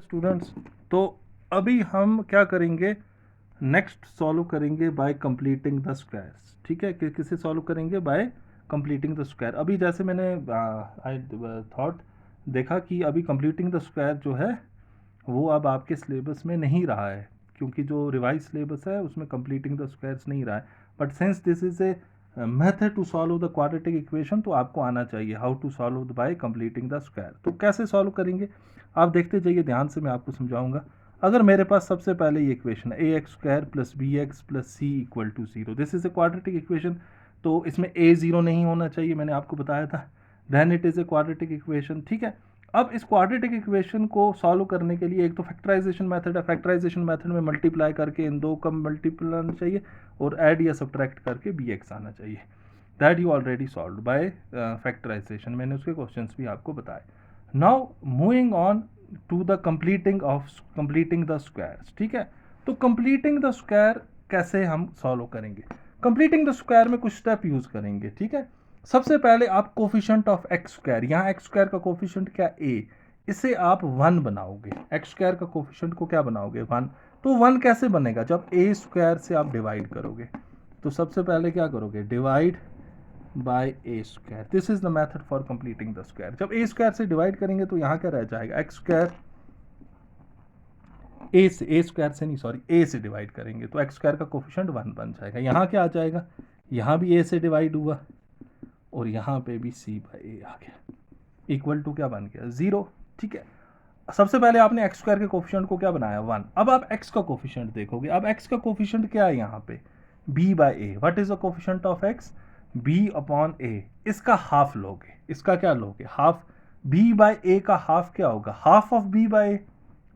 Students, तो अभी हम क्या करेंगे, नेक्स्ट सॉल्व करेंगे बाय कंप्लीटिंग द स्क्वायर्स। ठीक है, कि किसे सॉल्व करेंगे, बाय कंप्लीटिंग द स्क्वायर। अभी जैसे मैंने आई थॉट देखा कि अभी कंप्लीटिंग द स्क्वायर जो है वो अब आपके सिलेबस में नहीं रहा है, क्योंकि जो रिवाइज सिलेबस है उसमें कंप्लीटिंग द स्क्वायर्स नहीं रहा है। But since this is a method to solve the quadratic equation, तो आपको आना चाहिए how to solve by completing the square. तो कैसे सॉल्व करेंगे आप देखते जाइए ध्यान से, मैं आपको समझाऊंगा। अगर मेरे पास सबसे पहले ये इक्वेशन है a x square plus b x plus c equal to zero, this is a quadratic equation, तो इसमें ए जीरो नहीं होना चाहिए, मैंने आपको बताया था। Then it is a quadratic equation. ठीक है, अब इस क्वाड्रेटिक इक्वेशन को सॉल्व करने के लिए एक तो फैक्टराइजेशन मेथड है, फैक्टराइजेशन मेथड में मल्टीप्लाई करके इन दो का मल्टीपल आना चाहिए और ऐड या सब्ट्रैक्ट करके बी एक्स आना चाहिए। That you already solve by factorization, मैंने उसके क्वेश्चंस भी आपको बताए। Now moving on to the completing the squares. ठीक है, तो कंप्लीटिंग द स्क्वायर कैसे हम सॉल्व करेंगे, कंप्लीटिंग द स्क्वायर में कुछ स्टेप यूज करेंगे। ठीक है, सबसे पहले आप कोफिशिएंट ऑफ एक्स स्क्वायर, यहाँ एक्स स्क्वायर का कोफिशिएंट क्या ए, इसे आप 1 बनाओगे। एक्स स्क्वायर का कोफिशिएंट को क्या बनाओगे 1, तो 1 कैसे बनेगा, जब ए स्क्वायर से आप डिवाइड करोगे। तो सबसे पहले क्या करोगे, divide by A square, this is the method for completing the square. जब ए स्क्वायर से डिवाइड करेंगे तो यहाँ क्या रह जाएगा, एक्स स्क्वायर ए स्क्वायर से नहीं सॉरी ए से डिवाइड करेंगे तो एक्स स्क्वायर का कोफिशिएंट 1 बन जाएगा। यहाँ क्या आ जाएगा, यहाँ भी ए से डिवाइड हुआ और यहाँ पे भी सी बाई ए आ गया, इक्वल टू क्या बन गया 0। ठीक है, सबसे पहले आपने एक्स स्क्वायर के कोफिशिएंट को क्या बनाया 1, अब आप एक्स का कोफिशिएंट देखोगे। अब एक्स का कोफिशिएंट क्या है यहाँ पे, b by a. What is the coefficient of x, b upon a, इसका हाफ लोगे, इसका क्या लोगे हाफ, बी बाई ए का हाफ क्या होगा, half of B by a.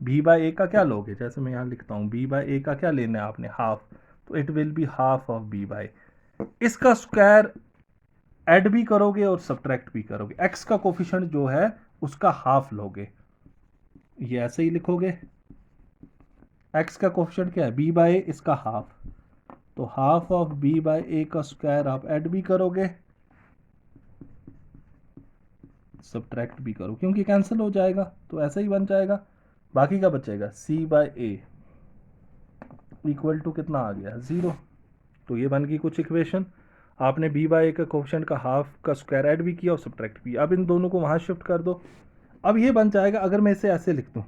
B by a का क्या लोगे, जैसे मैं यहाँ लिखता हूँ बी बाई ए का क्या लेना है आपने हाफ, तो it will be half of B by, इसका स्क्वायर ऐड भी करोगे और सब्ट्रैक्ट भी करोगे, एक्स का कोफिशिएंट जो है उसका हाफ लोगे, ये ऐसे ही लिखोगे। एक्स का कोफिशिएंट क्या है बी बाई ए, इसका हाफ, तो half of B by a का स्क्वायर आप ऐड भी करोगे सब्ट्रैक्ट भी करो, क्योंकि कैंसिल हो जाएगा तो ऐसा ही बन जाएगा। बाकी का बचेगा सी बाई ए इक्वल टू कितना आ गया 0। तो ये बन गई कुछ इक्वेशन, आपने बी बाई ए का कोफिशिएंट का हाफ का स्क्वायर ऐड भी किया और सब्ट्रैक्ट भी। अब इन दोनों को वहां शिफ्ट कर दो, अब ये बन जाएगा, अगर मैं इसे ऐसे लिख दूं,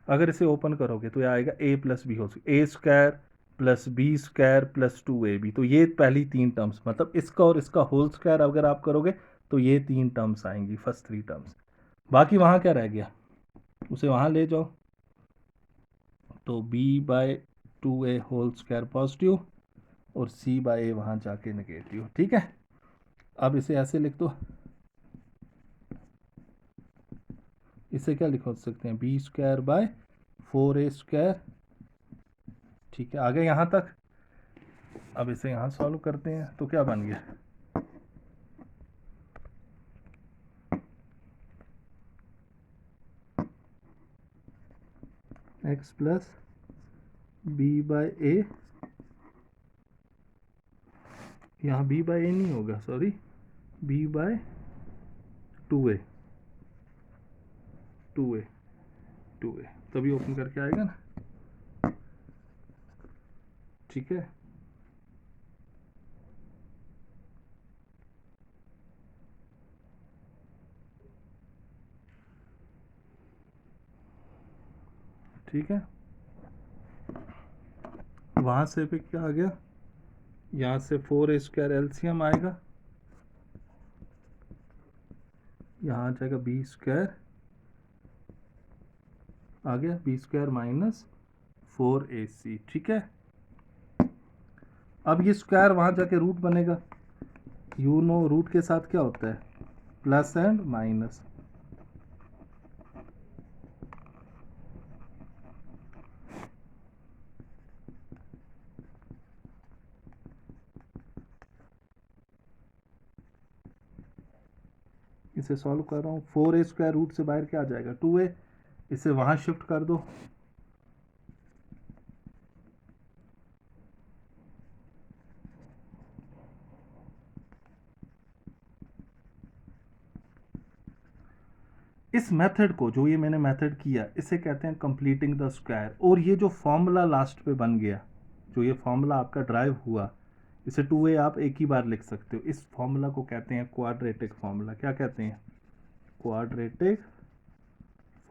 अगर इसे ओपन करोगे तो ये आएगा a plus b whole a square plus b square plus 2ab, तो ये पहली 3 टर्म्स, मतलब इसका और इसका होल स्क्वायर अगर आप करोगे तो ये 3 टर्म्स आएंगी, फर्स्ट 3 टर्म्स। बाकी वहाँ क्या रह गया, उसे वहाँ ले जाओ, तो b by 2a whole square positive और c बाय ए वहाँ जाके नेगेटिव। ठीक है, अब इसे ऐसे लिख दो, इसे क्या लिख सकते हैं B square by 4a square. ठीक है, आगे यहाँ तक। अब इसे यहाँ सॉल्व करते हैं तो क्या बन गया, एक्स प्लस बी बाई ए, यहाँ बी बाई ए नहीं होगा sorry, B bye 2a 2a 2a, तभी ओपन करके आएगा ना। ठीक है, ठीक है, वहाँ से फिर क्या आ गया, यहाँ से 4a स्क्वायर एलसीएम आएगा, यहाँ आ जाएगा बी स्क्वायर, आ गया बी स्क्वायर माइनस 4ac। ठीक है, अब ये स्क्वायर वहाँ जाके रूट बनेगा, यू नो रूट के साथ क्या होता है प्लस एंड माइनस, इसे सॉल्व कर रहा हूँ, 4a स्क्वायर रूट से बाहर क्या आ जाएगा 2a, इसे वहाँ शिफ्ट कर दो, इस मेथड को, जो ये मैंने मेथड किया, इसे कहते हैं कंप्लीटिंग द स्क्वायर। और ये जो फॉर्मूला लास्ट पे बन गया, जो ये फॉर्मूला आपका ड्राइव हुआ, इसे 2a आप एक ही बार लिख सकते हो। इस फॉर्मूला को कहते हैं क्वाड्रेटिक फॉर्मूला। क्या कहते हैं? Quadratic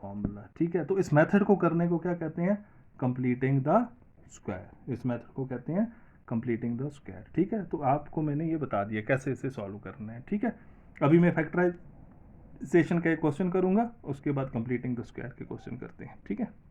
formula. ठीक है, तो इस मेथड को करने को क्या कहते हैं? Completing the square. इस मेथड को कहते हैं कंप्लीटिंग द स्क्वायर। ठीक है, तो आपको मैंने ये बता दिया कैसे इसे सॉल्व करना है। ठीक है, अभी मैं फैक्टराइजेशन का एक क्वेश्चन करूंगा, उसके बाद कंप्लीटिंग द स्क्वायर के क्वेश्चन करते हैं। ठीक है।